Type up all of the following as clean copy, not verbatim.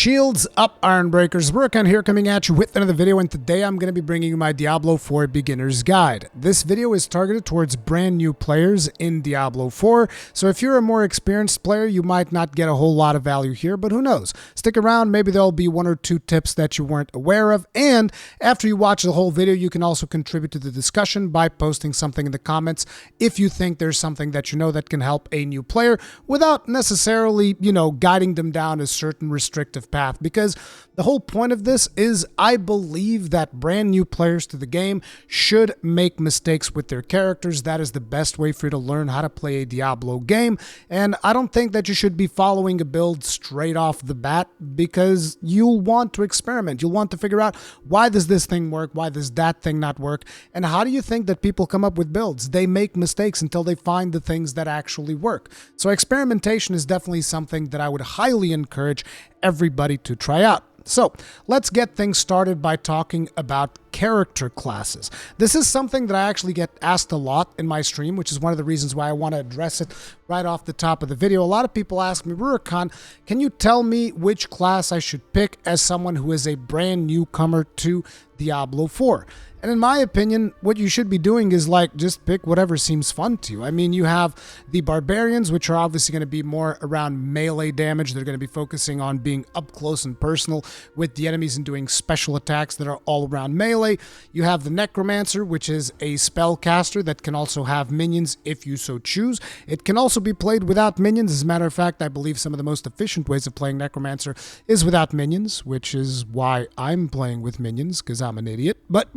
Shields up, Iron Breakers. Rurikhan here, coming at you with another video, and today I'm going to be bringing you my Diablo 4 beginner's guide. This video is targeted towards brand new players in Diablo 4, so if you're a more experienced player, you might not get a whole lot of value here, but who knows? Stick around, maybe there'll be one or two tips that you weren't aware of, and after you watch the whole video, you can also contribute to the discussion by posting something in the comments if you think there's something that you know that can help a new player without necessarily, guiding them down a certain restrictive path, because the whole point of this is I believe that brand new players to the game should make mistakes with their characters. That is the best way for you to learn how to play a Diablo game, and I don't think that you should be following a build straight off the bat, because you'll want to experiment. You'll want to figure out, why does this thing work? Why does that thing not work? And how do you think that people come up with builds? They make mistakes until they find the things that actually work. So experimentation is definitely something that I would highly encourage everybody to try out. So let's get things started by talking about character classes. This is something that I actually get asked a lot in my stream, which is one of the reasons why I want to address it right off the top of the video. A lot of people ask me, Rurikhan, can you tell me which class I should pick as someone who is a brand newcomer to Diablo 4? And in my opinion, what you should be doing is just pick whatever seems fun to you. I mean, you have the barbarians, which are obviously going to be more around melee damage. They're going to be focusing on being up close and personal with the enemies and doing special attacks that are all around melee. You have the necromancer, which is a spellcaster that can also have minions if you so choose. It can also be played without minions. As a matter of fact, I believe some of the most efficient ways of playing necromancer is without minions, which is why I'm playing with minions, because I'm an idiot. But,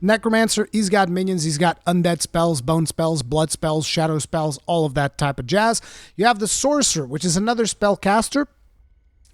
necromancer, he's got minions, he's got undead spells, bone spells, blood spells, shadow spells, all of that type of jazz. You have the sorcerer, which is another spellcaster.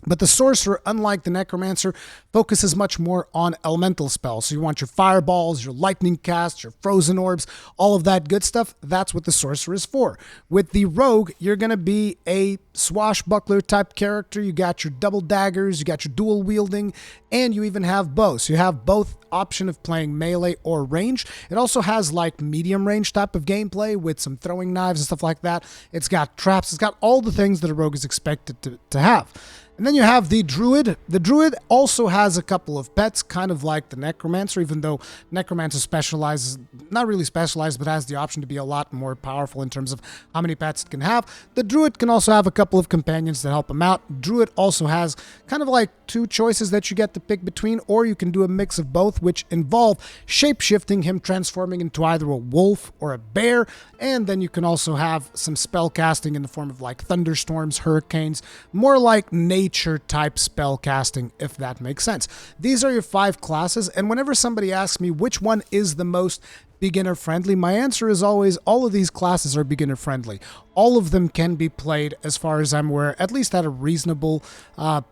But the sorcerer, unlike the necromancer, focuses much more on elemental spells. So you want your fireballs, your lightning casts, your frozen orbs, all of that good stuff. That's what the sorcerer is for. With the rogue, you're going to be a swashbuckler type character. You got your double daggers, you got your dual wielding, and you even have bows. So you have both option of playing melee or range. It also has medium range type of gameplay with some throwing knives and stuff like that. It's got traps. It's got all the things that a rogue is expected to have. And then you have the druid. The druid also has a couple of pets, kind of like the necromancer, even though necromancer specializes, not really specialized, but has the option to be a lot more powerful in terms of how many pets it can have. The druid can also have a couple of companions to help him out. Druid also has kind of two choices that you get to pick between, or you can do a mix of both, which involve shape-shifting, him transforming into either a wolf or a bear, and then you can also have some spell casting in the form of thunderstorms, hurricanes, more like nature type spell casting, if that makes sense. These are your 5 classes, and whenever somebody asks me which one is the most beginner friendly, my answer is always all of these classes are beginner friendly. All of them can be played, as far as I'm aware, at least at a reasonable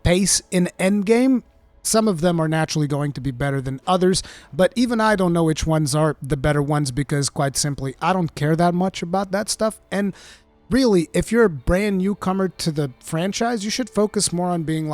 pace in endgame. Some of them are naturally going to be better than others, but even I don't know which ones are the better ones, because quite simply, I don't care that much about that stuff. And really, if you're a brand newcomer to the franchise, you should focus more on being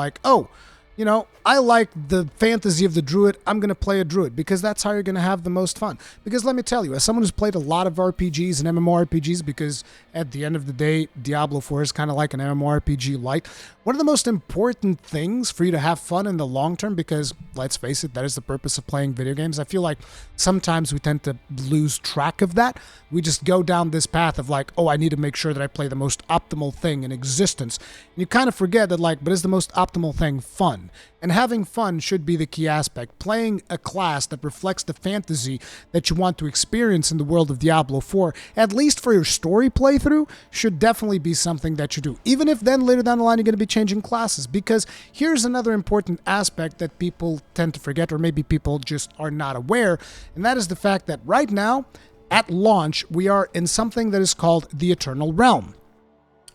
I like the fantasy of the druid, I'm going to play a druid, because that's how you're going to have the most fun. Because let me tell you, as someone who's played a lot of RPGs and MMORPGs, because at the end of the day, Diablo 4 is kind of like an MMORPG light, one of the most important things for you to have fun in the long term, because let's face it, that is the purpose of playing video games. I feel like sometimes we tend to lose track of that. We just go down this path of I need to make sure that I play the most optimal thing in existence. And you kind of forget that but is the most optimal thing fun? And having fun should be the key aspect. Playing a class that reflects the fantasy that you want to experience in the world of Diablo 4, at least for your story playthrough, should definitely be something that you do. Even if then later down the line you're going to be changing classes. Because here's another important aspect that people tend to forget, or maybe people just are not aware, and that is the fact that right now, at launch, we are in something that is called the Eternal Realm,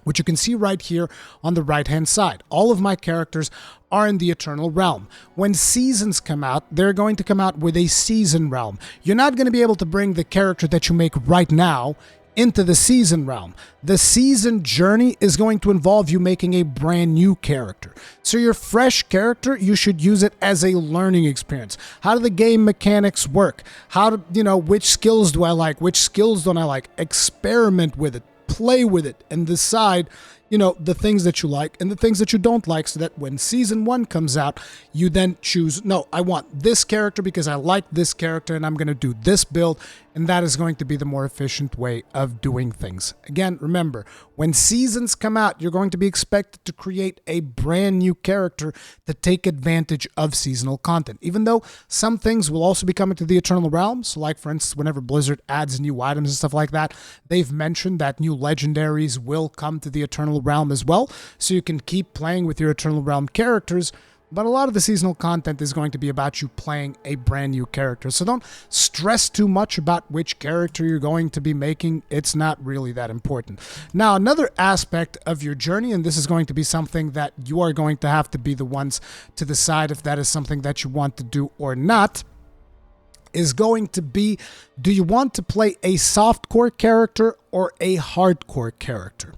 which you can see right here on the right-hand side. All of my characters are in the Eternal Realm. When seasons come out, they're going to come out with a season realm. You're not going to be able to bring the character that you make right now into the season realm. The season journey is going to involve you making a brand new character. So your fresh character, you should use it as a learning experience. How do the game mechanics work? How do, which skills do I like? Which skills don't I like? Experiment with it. Play with it and decide, you know, the things that you like and the things that you don't like, so that when season 1 comes out, you then choose, no, I want this character because I like this character and I'm going to do this build, and that is going to be the more efficient way of doing things. Again, remember, when seasons come out, you're going to be expected to create a brand new character to take advantage of seasonal content, even though some things will also be coming to the Eternal Realms. So like, for instance, whenever Blizzard adds new items and stuff like that, they've mentioned that new legendaries will come to the Eternal Realm as well, so you can keep playing with your Eternal Realm characters. But a lot of the seasonal content is going to be about you playing a brand new character. So don't stress too much about which character you're going to be making. It's not really that important. Now, another aspect of your journey, and this is going to be something that you are going to have to be the ones to decide if that is something that you want to do or not, is going to be, do you want to play a softcore character or a hardcore character?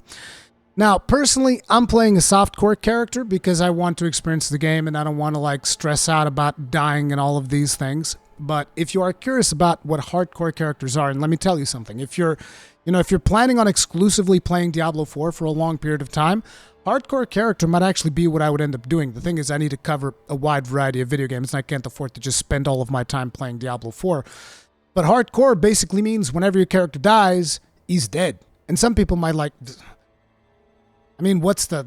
Now, personally, I'm playing a softcore character because I want to experience the game and I don't want to like stress out about dying and all of these things. But if you are curious about what hardcore characters are, and let me tell you something, if you're planning on exclusively playing Diablo 4 for a long period of time, hardcore character might actually be what I would end up doing. The thing is, I need to cover a wide variety of video games and I can't afford to just spend all of my time playing Diablo 4. But hardcore basically means whenever your character dies, he's dead. And some people might like, I mean, what's the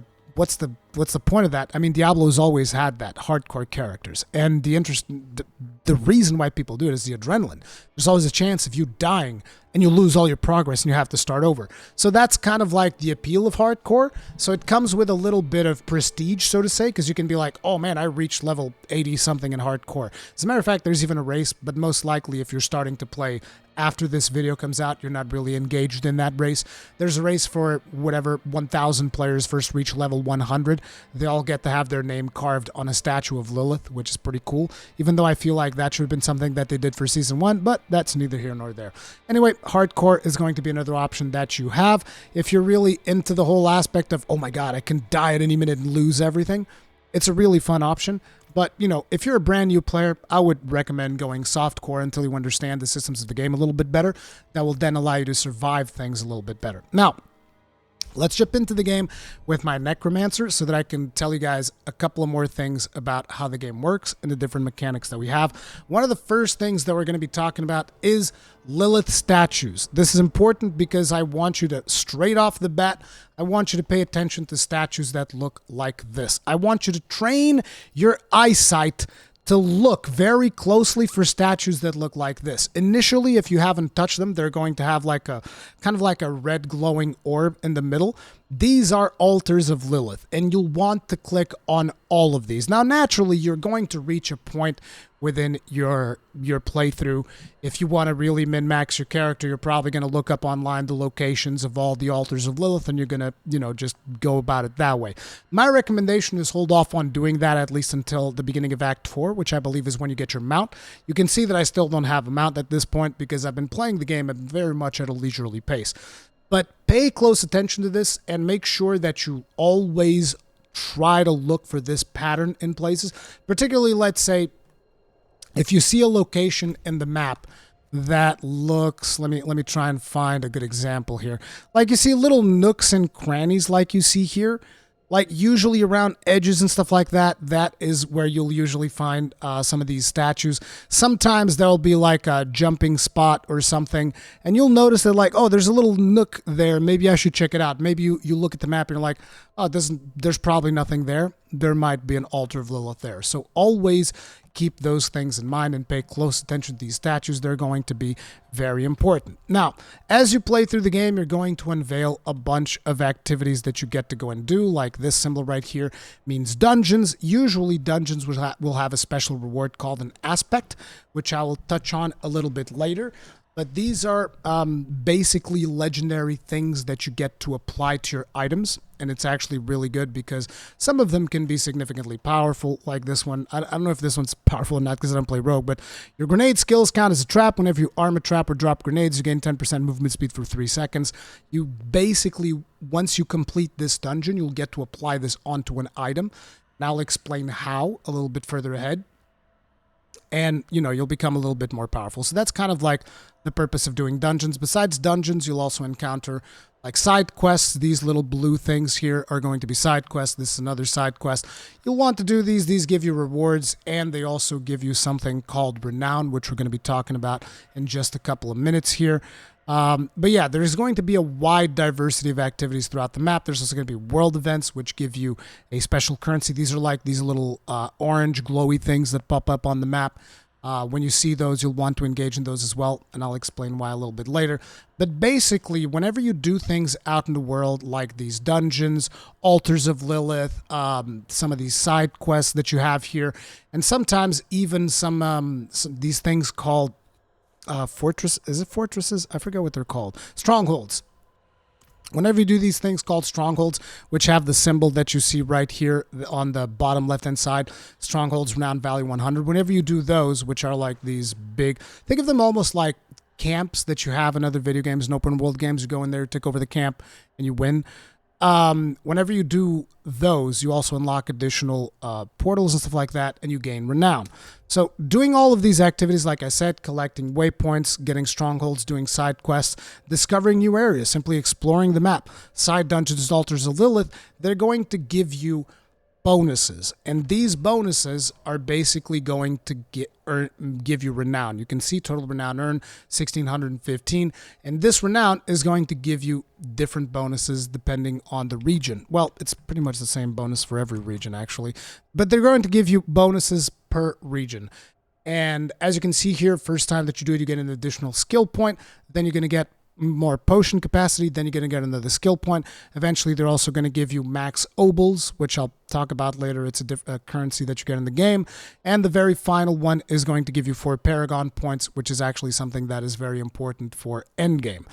point of that? I mean, Diablo's always had that, hardcore characters. And the reason why people do it is the adrenaline. There's always a chance of you dying and you lose all your progress and you have to start over. So that's kind of like the appeal of hardcore. So it comes with a little bit of prestige, so to say, because you can be like, oh man, I reached level 80 something in hardcore. As a matter of fact, there's even a race, but most likely if you're starting to play after this video comes out, you're not really engaged in that race. There's a race for whatever 1,000 players first reach level 100. They all get to have their name carved on a statue of Lilith, which is pretty cool, even though I feel like that should have been something that they did for Season 1, but that's neither here nor there. Anyway, hardcore is going to be another option that you have. If you're really into the whole aspect of, oh my god, I can die at any minute and lose everything, it's a really fun option. But, you know, if you're a brand new player, I would recommend going softcore until you understand the systems of the game a little bit better. That will then allow you to survive things a little bit better. Now, let's jump into the game with my Necromancer so that I can tell you guys a couple of more things about how the game works and the different mechanics that we have. One of the first things that we're going to be talking about is Lilith statues. This is important because I want you to, straight off the bat, I want you to pay attention to statues that look like this. I want you to train your eyesight to look very closely for statues that look like this. Initially, if you haven't touched them, they're going to have like a kind of like a red glowing orb in the middle. These are altars of Lilith, and you'll want to click on all of these. Now, naturally, you're going to reach a point within your playthrough. If you want to really min-max your character, you're probably going to look up online the locations of all the altars of Lilith, and you're going to, you know, just go about it that way. My recommendation is hold off on doing that at least until the beginning of Act 4, which I believe is when you get your mount. You can see that I still don't have a mount at this point because I've been playing the game very much at a leisurely pace. But pay close attention to this and make sure that you always try to look for this pattern in places. Particularly, let's say, if you see a location in the map that looks, let me try and find a good example here. Like you see little nooks and crannies like you see here. Like usually around edges and stuff like that, that is where you'll usually find some of these statues. Sometimes there'll be like a jumping spot or something, and you'll notice that like, oh, there's a little nook there. Maybe I should check it out. Maybe you look at the map and you're like, oh, there's probably nothing there. There might be an altar of Lilith there. So always keep those things in mind and pay close attention to these statues. They're going to be very important. Now, as you play through the game, you're going to unveil a bunch of activities that you get to go and do, like this symbol right here means dungeons. Usually dungeons will have a special reward called an aspect, which I will touch on a little bit later. But these are basically legendary things that you get to apply to your items. And it's actually really good because some of them can be significantly powerful, like this one. I don't know if this one's powerful or not because I don't play rogue, but your grenade skills count as a trap. Whenever you arm a trap or drop grenades, you gain 10% movement speed for 3 seconds. You basically, once you complete this dungeon, you'll get to apply this onto an item. And I'll explain how a little bit further ahead. and you'll become a little bit more powerful. So that's kind of like the purpose of doing dungeons. Besides dungeons, you'll also encounter like side quests. These little blue things here are going to be side quests. This is another side quest. You'll want to do these give you rewards, and they also give you something called renown, which we're going to be talking about in just a couple of minutes here. But yeah, there's going to be a wide diversity of activities throughout the map. There's also going to be world events, which give you a special currency. These are like these little orange glowy things that pop up on the map. When you see those, you'll want to engage in those as well, and I'll explain why a little bit later. But basically, whenever you do things out in the world, like these dungeons, altars of Lilith, some of these side quests that you have here, and sometimes even some these things called fortresses? I forget what they're called. Strongholds. Whenever you do these things called strongholds, which have the symbol that you see right here on the bottom left-hand side, strongholds, renown value 100, whenever you do those, which are like these big, think of them almost like camps that you have in other video games and open world games. You go in there, take over the camp, and you win. Whenever you do those, you also unlock additional portals and stuff like that, and you gain renown. So doing all of these activities, like I said, collecting waypoints, getting strongholds, doing side quests, discovering new areas, simply exploring the map, side dungeons, altars of Lilith, they're going to give you bonuses, and these bonuses are basically going to give you renown. You can see total renown earned 1,615, and this renown is going to give you different bonuses depending on the region. Well, it's pretty much the same bonus for every region actually, but they're going to give you bonuses per region. And as you can see here, first time that you do it, you get an additional skill point, then you're going to get more potion capacity, then you're going to get another skill point. Eventually, they're also going to give you max obols, which I'll talk about later. It's a currency that you get in the game. And the very final one is going to give you 4 Paragon points, which is actually something that is very important for endgame.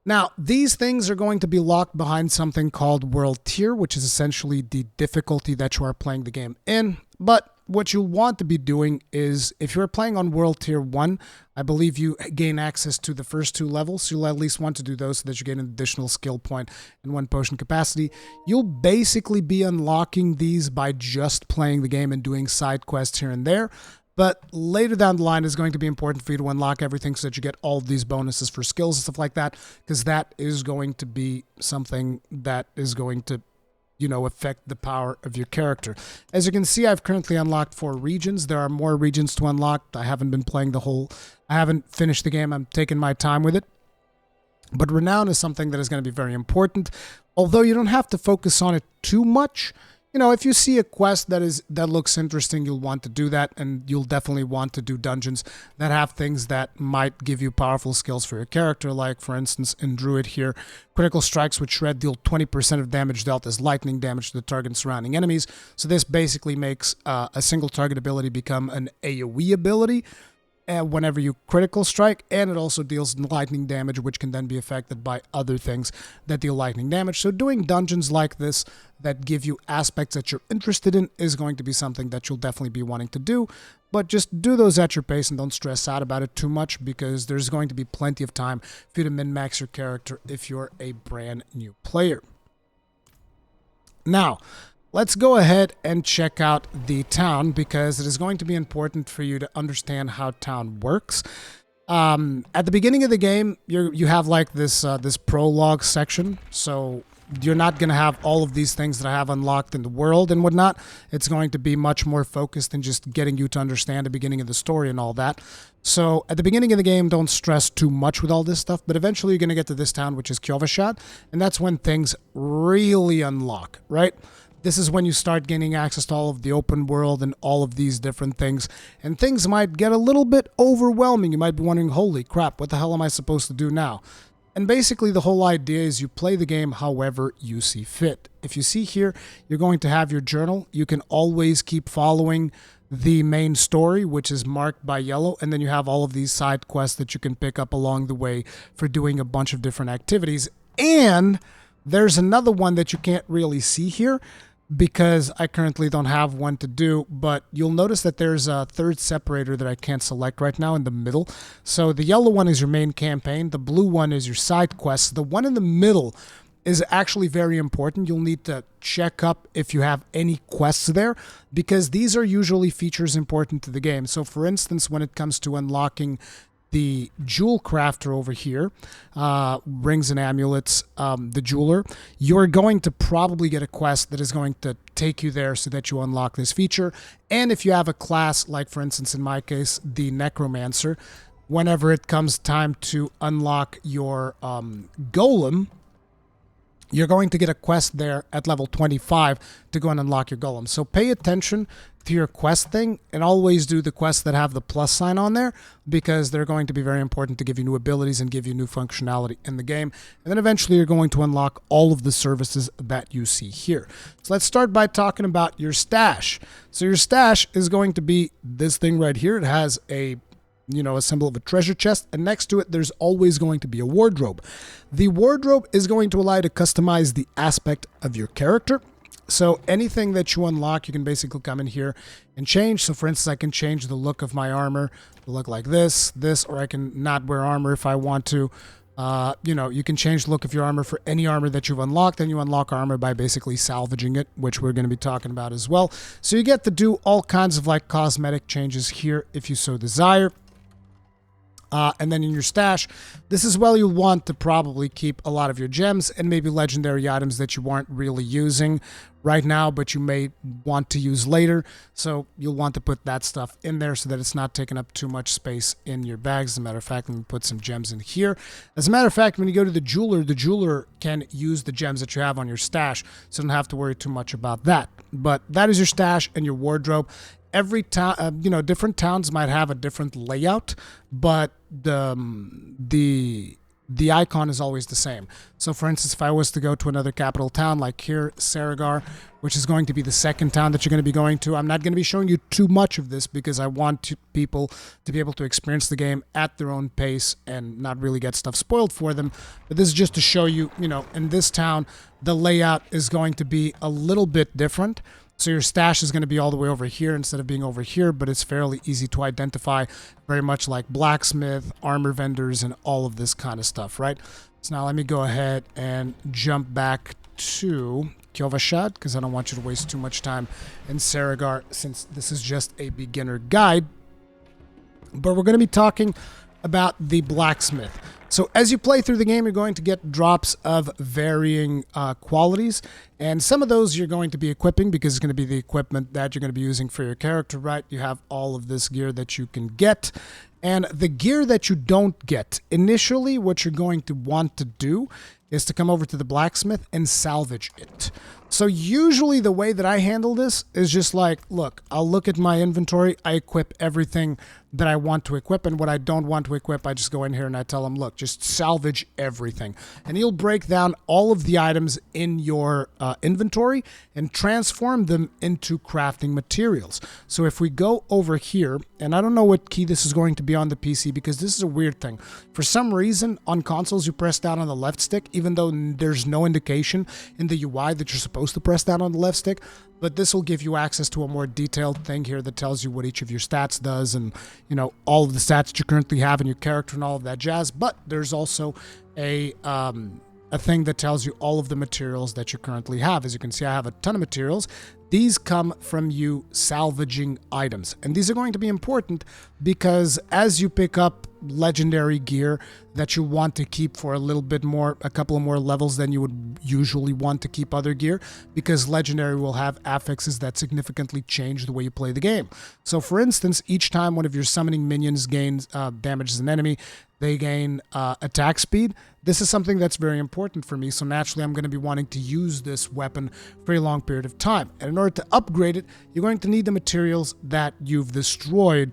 Now, these things are going to be locked behind something called World Tier, which is essentially the difficulty that you are playing the game in. But what you'll want to be doing is, if you're playing on World Tier 1, I believe you gain access to the first 2 levels, so you'll at least want to do those so that you get an additional skill point and 1 potion capacity. You'll basically be unlocking these by just playing the game and doing side quests here and there. But later down the line, it's going to be important for you to unlock everything so that you get all of these bonuses for skills and stuff like that, because that is going to be something that is going to affect the power of your character. As you can see, I've currently unlocked 4 regions. There are more regions to unlock. I haven't been playing I haven't finished the game. I'm taking my time with it. But renown is something that is going to be very important. Although you don't have to focus on it too much. If you see a quest that looks interesting, you'll want to do that, and you'll definitely want to do dungeons that have things that might give you powerful skills for your character, like, for instance, in Druid here, critical strikes with Shred deal 20% of damage dealt as lightning damage to the target and surrounding enemies. So this basically makes a single target ability become an AoE ability whenever you critical strike, and it also deals lightning damage, which can then be affected by other things that deal lightning damage. So doing dungeons like this that give you aspects that you're interested in is going to be something that you'll definitely be wanting to do, but just do those at your pace and don't stress out about it too much, because there's going to be plenty of time for you to min-max your character if you're a brand new player. Now, let's go ahead and check out the town, because it is going to be important for you to understand how town works. At the beginning of the game, you have like this prologue section, so you're not going to have all of these things that I have unlocked in the world and whatnot. It's going to be much more focused in just getting you to understand the beginning of the story and all that. So at the beginning of the game, don't stress too much with all this stuff, but eventually you're going to get to this town, which is Kyovashad, and that's when things really unlock, right? This is when you start gaining access to all of the open world and all of these different things. And things might get a little bit overwhelming. You might be wondering, holy crap, what the hell am I supposed to do now? And basically the whole idea is you play the game however you see fit. If you see here, you're going to have your journal. You can always keep following the main story, which is marked by yellow, and then you have all of these side quests that you can pick up along the way for doing a bunch of different activities. And there's another one that you can't really see here, because I currently don't have one to do, but you'll notice that there's a third separator that I can't select right now in the middle. So the yellow one is your main campaign, the blue one is your side quests, the one in the middle is actually very important. You'll need to check up if you have any quests there, because these are usually features important to the game. So for instance, when it comes to unlocking the jewel crafter over here, rings and amulets, the jeweler, you're going to probably get a quest that is going to take you there so that you unlock this feature. And if you have a class, like for instance in my case, the necromancer, whenever it comes time to unlock your golem, you're going to get a quest there at level 25 to go and unlock your golem. So pay attention to your quest thing, and always do the quests that have the plus sign on there, because they're going to be very important to give you new abilities and give you new functionality in the game. And then eventually you're going to unlock all of the services that you see here. So let's start by talking about your stash. So your stash is going to be this thing right here. It has a symbol of a treasure chest, and next to it there's always going to be a wardrobe. The wardrobe is going to allow you to customize the aspect of your character. So anything that you unlock, you can basically come in here and change. So for instance, I can change the look of my armor to look like this, or I can not wear armor if I want to. You can change the look of your armor for any armor that you've unlocked, and you unlock armor by basically salvaging it, which we're going to be talking about as well. So you get to do all kinds of like cosmetic changes here if you so desire. And then in your stash, this is where you'll want to probably keep a lot of your gems and maybe legendary items that you aren't really using right now, but you may want to use later. So you'll want to put that stuff in there so that it's not taking up too much space in your bags. As a matter of fact, let me put some gems in here. As a matter of fact, when you go to the jeweler can use the gems that you have on your stash, so you don't have to worry too much about that. But that is your stash and your wardrobe. Every town, different towns might have a different layout, but the icon is always the same. So for instance, if I was to go to another capital town like here, Saragar, which is going to be the second town that you're going to be going to, I'm not going to be showing you too much of this because I want people to be able to experience the game at their own pace and not really get stuff spoiled for them. But this is just to show you, in this town, the layout is going to be a little bit different. So your stash is going to be all the way over here instead of being over here, but it's fairly easy to identify, very much like blacksmith, armor vendors, and all of this kind of stuff, right? So now let me go ahead and jump back to Kyovashad, because I don't want you to waste too much time in Saragar, since this is just a beginner guide. But we're going to be talking about the blacksmith. So as you play through the game, you're going to get drops of varying qualities, and some of those you're going to be equipping because it's going to be the equipment that you're going to be using for your character, right? You have all of this gear that you can get, and the gear that you don't get, initially what you're going to want to do is to come over to the blacksmith and salvage it. So usually the way that I handle this is just like, look, I'll look at my inventory, I equip everything that I want to equip, and what I don't want to equip, I just go in here and I tell them, look, just salvage everything. And you'll break down all of the items in your inventory and transform them into crafting materials. So if we go over here, and I don't know what key this is going to be on the PC because this is a weird thing. For some reason, on consoles, you press down on the left stick, even though there's no indication in the UI that you're supposed to press down on the left stick. But this will give you access to a more detailed thing here that tells you what each of your stats does, and all of the stats that you currently have in your character and all of that jazz. But there's also a thing that tells you all of the materials that you currently have. As you can see, I have a ton of materials. These come from you salvaging items, and these are going to be important because as you pick up legendary gear that you want to keep for a couple of more levels than you would usually want to keep other gear, because legendary will have affixes that significantly change the way you play the game. So for instance, each time one of your summoning minions damages an enemy, they gain attack speed. This is something that's very important for me, so naturally I'm going to be wanting to use this weapon for a long period of time. And in order to upgrade it, you're going to need the materials that you've destroyed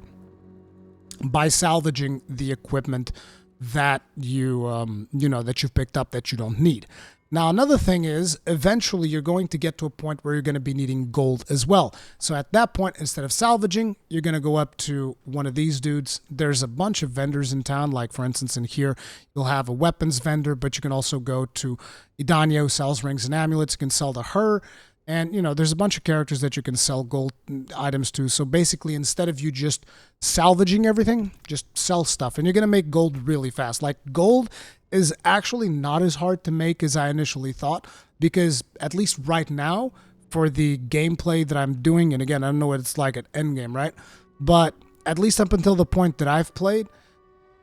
by salvaging the equipment that that you've picked up that you don't need. Now, another thing is, eventually you're going to get to a point where you're going to be needing gold as well. So at that point, instead of salvaging, you're going to go up to one of these dudes. There's a bunch of vendors in town, like for instance in here, you'll have a weapons vendor, but you can also go to Idania, who sells rings and amulets. You can sell to her, And, you know, there's a bunch of characters that you can sell gold items to. So basically, instead of you just salvaging everything, just sell stuff. And you're going to make gold really fast. Like, gold is actually not as hard to make as I initially thought. Because at least right now, for the gameplay that I'm doing, and again, I don't know what it's like at endgame, right? But at least up until the point that I've played,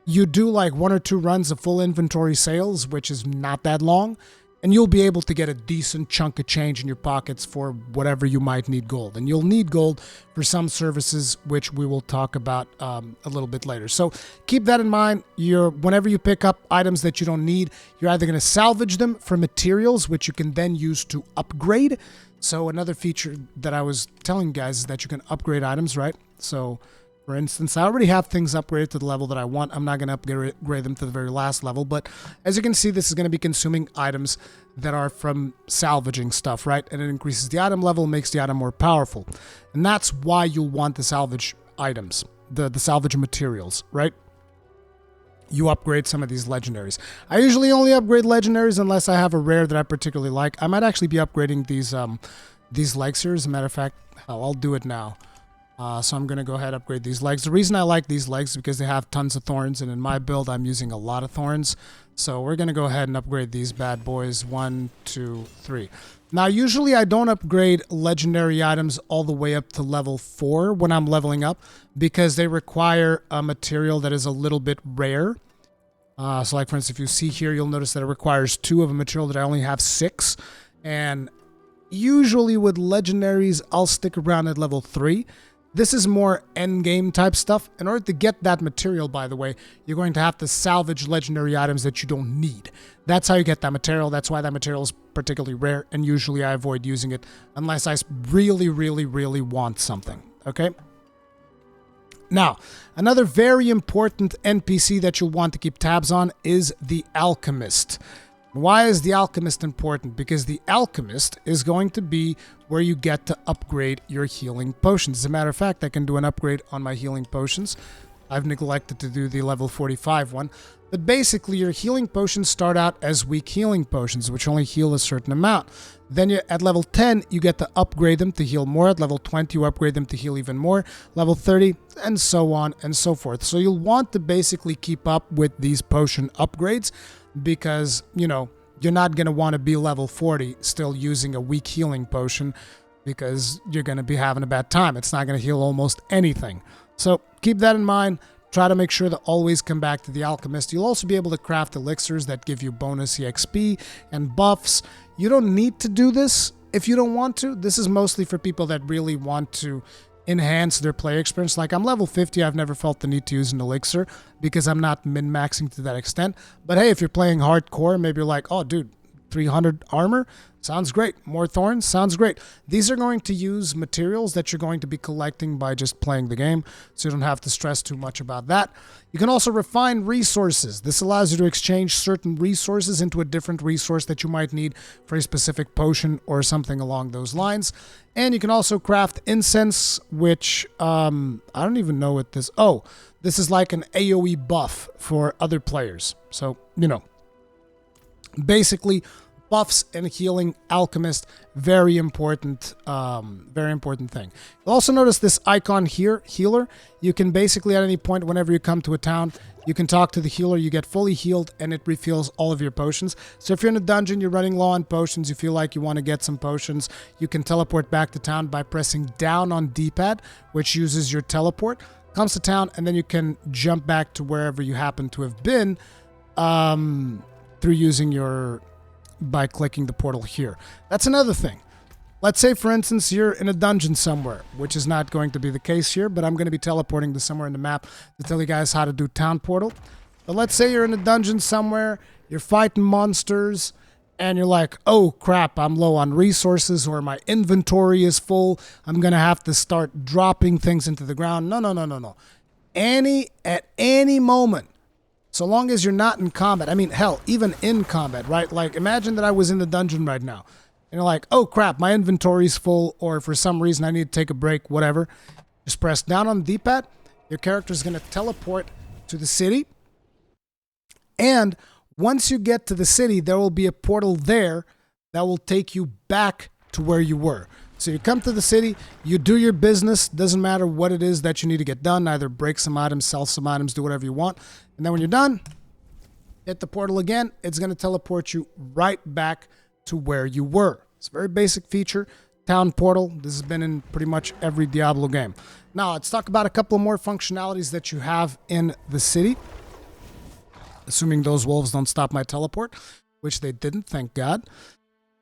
you do like 1 or 2 runs of full inventory sales, which is not that long. And you'll be able to get a decent chunk of change in your pockets for whatever you might need gold. And you'll need gold for some services, which we will talk about a little bit later. So keep that in mind. Whenever you pick up items that you don't need, you're either going to salvage them for materials, which you can then use to upgrade. So another feature that I was telling you guys is that you can upgrade items, right? So for instance, I already have things upgraded to the level that I want. I'm not going to upgrade them to the very last level. But as you can see, this is going to be consuming items that are from salvaging stuff, right? And it increases the item level, makes the item more powerful. And that's why you'll want the salvage items, the salvage materials, right? You upgrade some of these legendaries. I usually only upgrade legendaries unless I have a rare that I particularly like. I might actually be upgrading these legs here. As a matter of fact, I'll do it now. So I'm going to go ahead and upgrade these legs. The reason I like these legs is because they have tons of thorns, and in my build, I'm using a lot of thorns. So we're going to go ahead and upgrade these bad boys. 1, 2, 3. Now, usually I don't upgrade legendary items all the way up to level 4 when I'm leveling up, because they require a material that is a little bit rare. So like, for instance, if you see here, you'll notice that it requires 2 of a material that I only have 6. And usually with legendaries, I'll stick around at level 3. This is more endgame type stuff. In order to get that material, by the way, you're going to have to salvage legendary items that you don't need. That's how you get that material. That's why that material is particularly rare, and usually I avoid using it unless I really, really, really want something, okay? Now, another very important NPC that you'll want to keep tabs on is the Alchemist. Why is the Alchemist important? Because the Alchemist is going to be where you get to upgrade your healing potions. As a matter of fact, I can do an upgrade on my healing potions. I've neglected to do the level 45 one. But basically, your healing potions start out as weak healing potions, which only heal a certain amount. Then at level 10, you get to upgrade them to heal more. At level 20, you upgrade them to heal even more. Level 30, and so on and so forth. So you'll want to basically keep up with these potion upgrades, because, you know, you're not going to want to be level 40 still using a weak healing potion, because you're going to be having a bad time. It's not going to heal almost anything. So keep that in mind. Try to make sure to always come back to the Alchemist. You'll also be able to craft elixirs that give you bonus EXP and buffs. You don't need to do this if you don't want to. This is mostly for people that really want to enhance their player experience. Like, I'm level 50, I've never felt the need to use an elixir because I'm not min-maxing to that extent. But hey, if you're playing hardcore, maybe you're like, oh dude, 300 armor? Sounds great. More thorns? Sounds great. These are going to use materials that you're going to be collecting by just playing the game, so you don't have to stress too much about that. You can also refine resources. This allows you to exchange certain resources into a different resource that you might need for a specific potion or something along those lines. And you can also craft incense, which I don't even know what this... Oh, this is like an AoE buff for other players. So, you know, basically buffs and healing Alchemist, very important thing. You'll also notice this icon here, healer. You can basically at any point whenever you come to a town, you can talk to the healer, you get fully healed, and it refills all of your potions. So if you're in a dungeon, you're running low on potions, you feel like you want to get some potions, you can teleport back to town by pressing down on D-pad, which uses your teleport. Comes to town, and then you can jump back to wherever you happen to have been through using your... by clicking the portal here. That's another thing. Let's say, for instance, you're in a dungeon somewhere, which is not going to be the case here, but I'm going to be teleporting to somewhere in the map to tell you guys how to do town portal. But let's say you're in a dungeon somewhere, you're fighting monsters, and you're like, oh crap, I'm low on resources, or my inventory is full, I'm going to have to start dropping things into the ground. No. At any moment, so long as you're not in combat, I mean, hell, even in combat, right? Like, imagine that I was in the dungeon right now, and you're like, oh crap, my inventory's full, or for some reason I need to take a break, whatever. Just press down on the D-pad, your character's going to teleport to the city, and once you get to the city, there will be a portal there that will take you back to where you were. So you come to the city, you do your business, doesn't matter what it is that you need to get done, either break some items, sell some items, do whatever you want. And then when you're done, hit the portal again, it's going to teleport you right back to where you were. It's a very basic feature. Town portal. This has been in pretty much every Diablo game. Now, let's talk about a couple more functionalities that you have in the city. Assuming those wolves don't stop my teleport, which they didn't, thank God.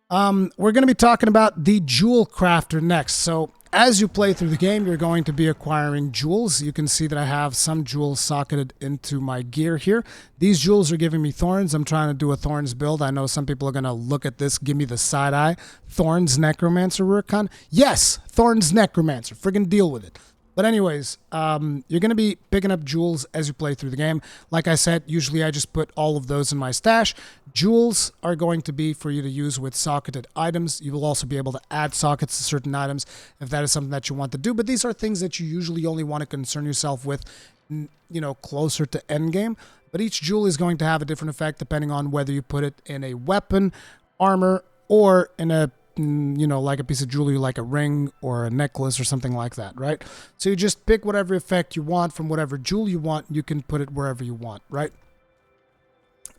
We're going to be talking about the jewel crafter next. So as you play through the game, you're going to be acquiring jewels. You can see that I have some jewels socketed into my gear here. These jewels are giving me thorns. I'm trying to do a thorns build. I know some people are going to look at this, give me the side eye. Thorns Necromancer Rurikhan? Yes, Thorns Necromancer. Friggin' deal with it. But anyways, you're going to be picking up jewels as you play through the game. Like I said, usually I just put all of those in my stash. Jewels are going to be for you to use with socketed items. You will also be able to add sockets to certain items if that is something that you want to do. But these are things that you usually only want to concern yourself with, you know, closer to endgame. But each jewel is going to have a different effect depending on whether you put it in a weapon, armor, or in a, you know, like a piece of jewelry, like a ring or a necklace or something like that, right? So you just pick whatever effect you want from whatever jewel you want. You can put it wherever you want, right?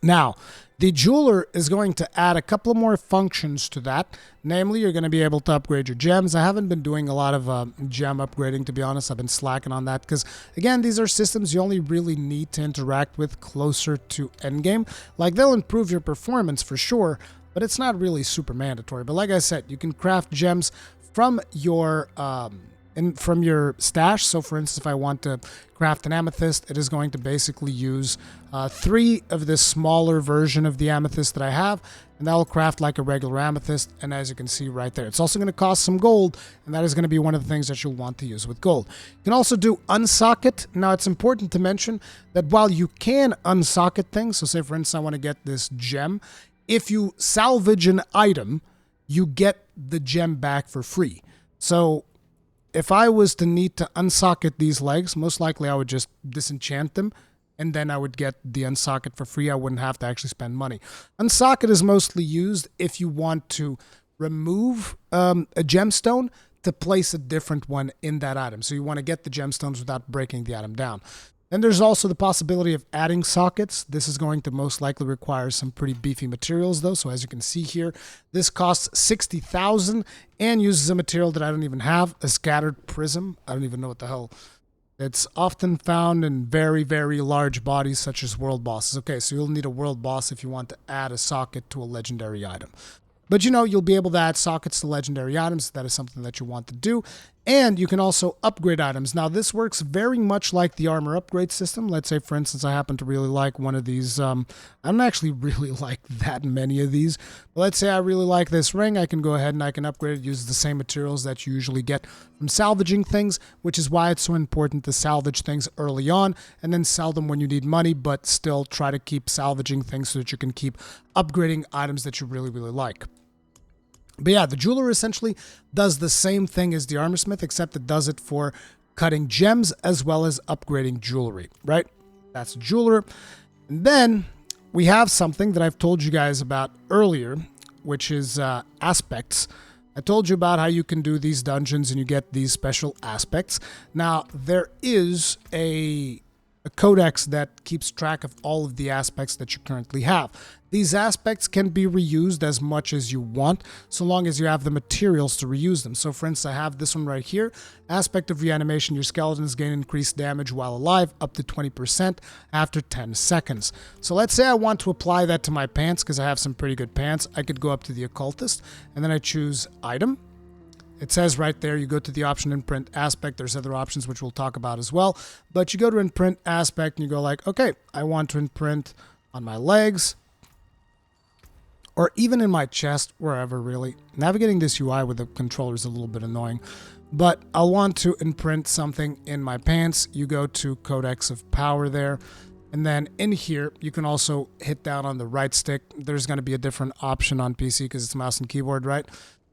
Now, the jeweler is going to add a couple more functions to that. Namely, you're going to be able to upgrade your gems. I haven't been doing a lot of gem upgrading, to be honest. I've been slacking on that because, again, these are systems you only really need to interact with closer to endgame. Like, they'll improve your performance for sure, but it's not really super mandatory. But like I said, you can craft gems from your from your stash. So for instance, if I want to craft an amethyst, it is going to basically use 3 of this smaller version of the amethyst that I have, and that will craft like a regular amethyst. And as you can see right there, it's also going to cost some gold, and that is going to be one of the things that you'll want to use with gold. You can also do unsocket. Now, it's important to mention that while you can unsocket things, so say for instance, I want to get this gem, if you salvage an item, you get the gem back for free. So if I was to need to unsocket these legs, most likely I would just disenchant them, and then I would get the unsocket for free. I wouldn't have to actually spend money. Unsocket is mostly used if you want to remove a gemstone to place a different one in that item. So you want to get the gemstones without breaking the item down. Then there's also the possibility of adding sockets. This is going to most likely require some pretty beefy materials though. So as you can see here, this costs 60,000 and uses a material that I don't even have, a scattered prism. I don't even know what the hell. It's often found in very, very large bodies such as world bosses. Okay, so you'll need a world boss if you want to add a socket to a legendary item. But you know, you'll be able to add sockets to legendary items if that is something that you want to do. And you can also upgrade items. Now, this works very much like the armor upgrade system. Let's say, for instance, I happen to really like one of these. I don't actually really like that many of these. But let's say I really like this ring. I can go ahead and I can upgrade it. Use the same materials that you usually get from salvaging things, which is why it's so important to salvage things early on and then sell them when you need money, but still try to keep salvaging things so that you can keep upgrading items that you really, really like. But yeah, the jeweler essentially does the same thing as the armorsmith, except it does it for cutting gems as well as upgrading jewelry, right? That's a jeweler. And then we have something that I've told you guys about earlier, which is aspects. I told you about how you can do these dungeons and you get these special aspects. Now, there is a codex that keeps track of all of the aspects that you currently have. These aspects can be reused as much as you want, so long as you have the materials to reuse them. So for instance, I have this one right here. Aspect of reanimation, your skeletons gain increased damage while alive, up to 20% after 10 seconds. So let's say I want to apply that to my pants, because I have some pretty good pants. I could go up to the occultist, and then I choose item. It says right there, you go to the option imprint aspect. There's other options which we'll talk about as well. But you go to imprint aspect and you go like, okay, I want to imprint on my legs or even in my chest, wherever really. Navigating this UI with the controller is a little bit annoying. But I'll want to imprint something in my pants. You go to Codex of Power there. And then in here, you can also hit down on the right stick. There's going to be a different option on PC because it's mouse and keyboard, right?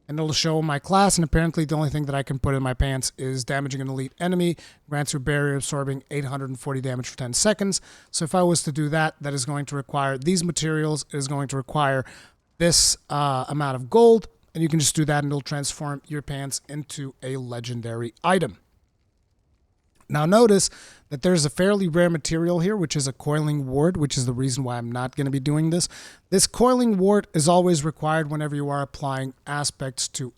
And it'll show my class, and apparently the only thing that I can put in my pants is damaging an elite enemy, grants your barrier absorbing 840 damage for 10 seconds. So if I was to do that, that is going to require these materials. It is going to require this amount of gold, and you can just do that and it'll transform your pants into a legendary item. Now notice that there's a fairly rare material here, which is a coiling ward, which is the reason why I'm not going to be doing this. This coiling ward is always required whenever you are applying aspects to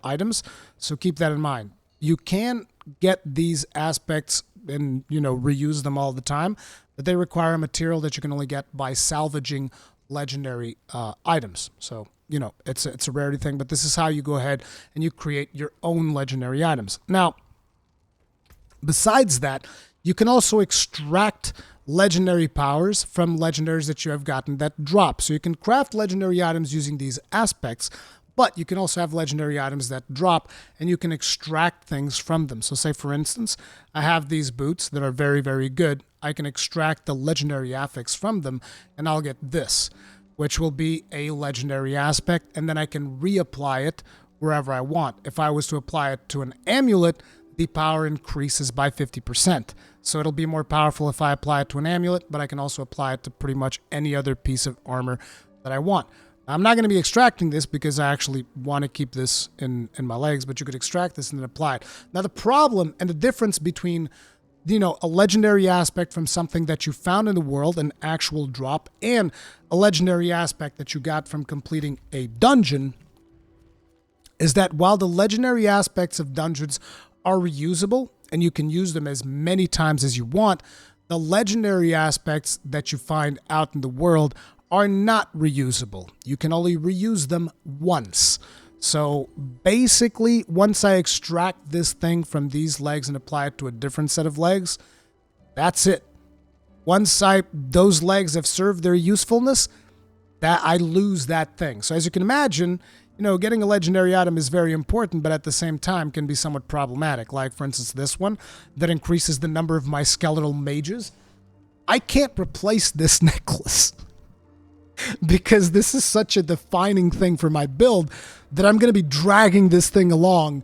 items, so keep that in mind. You can get these aspects and, you know, reuse them all the time, but they require a material that you can only get by salvaging legendary items. So, you know, it's a rarity thing, but this is how you go ahead and you create your own legendary items. Now, besides that, you can also extract legendary powers from legendaries that you have gotten that drop. So you can craft legendary items using these aspects, but you can also have legendary items that drop and you can extract things from them. So say, for instance, I have these boots that are very, very good. I can extract the legendary affix from them and I'll get this, which will be a legendary aspect, and then I can reapply it wherever I want. If I was to apply it to an amulet, the power increases by 50%. So it'll be more powerful if I apply it to an amulet, but I can also apply it to pretty much any other piece of armor that I want. Now, I'm not going to be extracting this because I actually want to keep this in my legs, but you could extract this and then apply it. Now, the problem and the difference between, you know, a legendary aspect from something that you found in the world, an actual drop, and a legendary aspect that you got from completing a dungeon is that while the legendary aspects of dungeons are reusable and you can use them as many times as you want, the legendary aspects that you find out in the world are not reusable. You can only reuse them once. So basically, once I extract this thing from these legs and apply it to a different set of legs, that's it. Once those legs have served their usefulness, that I lose that thing. So as you can imagine, you know, getting a legendary item is very important, but at the same time can be somewhat problematic. Like, for instance, this one that increases the number of my skeletal mages. I can't replace this necklace because this is such a defining thing for my build that I'm going to be dragging this thing along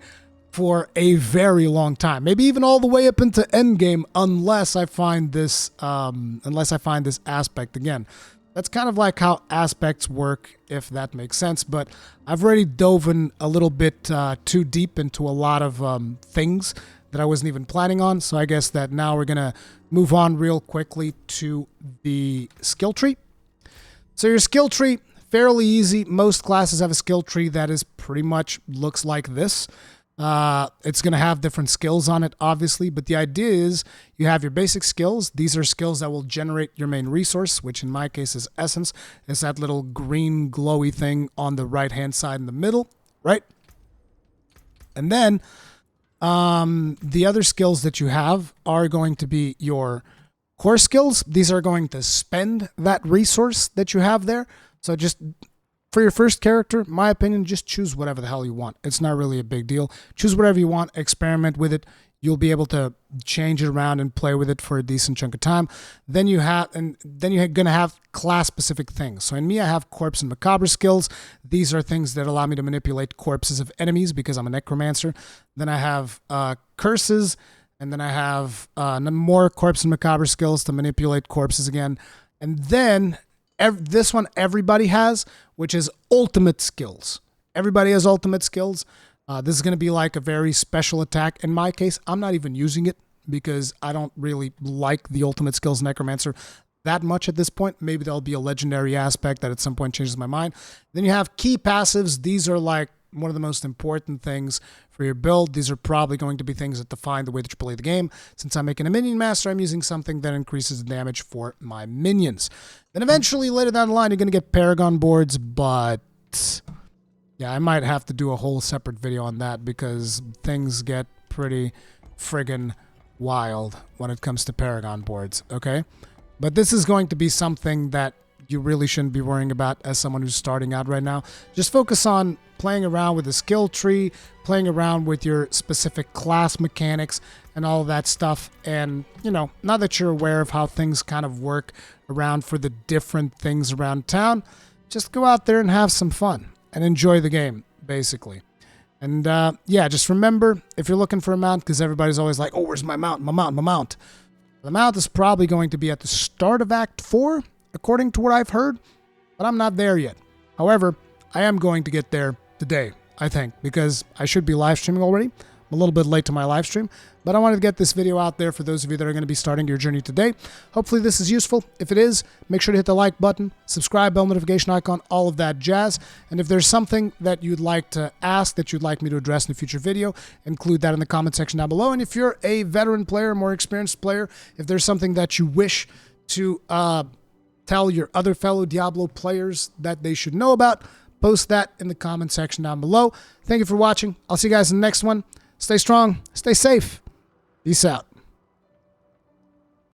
for a very long time. Maybe even all the way up into endgame, unless I find this aspect again. That's kind of like how aspects work, if that makes sense. But I've already dove in a little bit too deep into a lot of things that I wasn't even planning on. So I guess that now we're going to move on real quickly to the skill tree. So your skill tree, fairly easy. Most classes have a skill tree that is pretty much looks like this. It's going to have different skills on it, obviously, but the idea is you have your basic skills. These are skills that will generate your main resource, which in my case is essence. It's that little green glowy thing on the right-hand side in the middle, right? And then the other skills that you have are going to be your core skills. These are going to spend that resource that you have there. So just for your first character, my opinion, just choose whatever the hell you want. It's not really a big deal. Choose whatever you want, experiment with it. You'll be able to change it around and play with it for a decent chunk of time. Then you're gonna have class-specific things. So in me, I have corpse and macabre skills. These are things that allow me to manipulate corpses of enemies because I'm a necromancer. Then I have curses, and then I have more corpse and macabre skills to manipulate corpses again. And then this one everybody has, which is ultimate skills. Everybody has ultimate skills. This is going to be like a very special attack. In my case, I'm not even using it because I don't really like the ultimate skills necromancer that much at this point. Maybe there'll be a legendary aspect that at some point changes my mind. Then you have key passives. These are like one of the most important things for your build. These are probably going to be things that define the way that you play the game. Since I'm making a minion master, I'm using something that increases the damage for my minions. Then eventually, later down the line, you're going to get Paragon boards, but yeah, I might have to do a whole separate video on that because things get pretty friggin' wild when it comes to Paragon boards, okay? But this is going to be something that you really shouldn't be worrying about as someone who's starting out right now. Just focus on playing around with the skill tree, playing around with your specific class mechanics and all of that stuff. And, you know, now that you're aware of how things kind of work around for the different things around town, just go out there and have some fun and enjoy the game, basically. And, yeah, just remember, if you're looking for a mount, because everybody's always like, oh, where's my mount, my mount, my mount? The mount is probably going to be at the start of Act 4, according to what I've heard, but I'm not there yet. However, I am going to get there today, I think, because I should be live streaming already. I'm a little bit late to my live stream, but I wanted to get this video out there for those of you that are going to be starting your journey today. Hopefully this is useful. If it is, make sure to hit the like button, subscribe, bell notification icon, all of that jazz. And if there's something that you'd like to ask, that you'd like me to address in a future video, include that in the comment section down below. And if you're a veteran player, more experienced player, if there's something that you wish to tell your other fellow Diablo players that they should know about, post that in the comment section down below. Thank you for watching. I'll see you guys in the next one. Stay strong, stay safe. Peace out.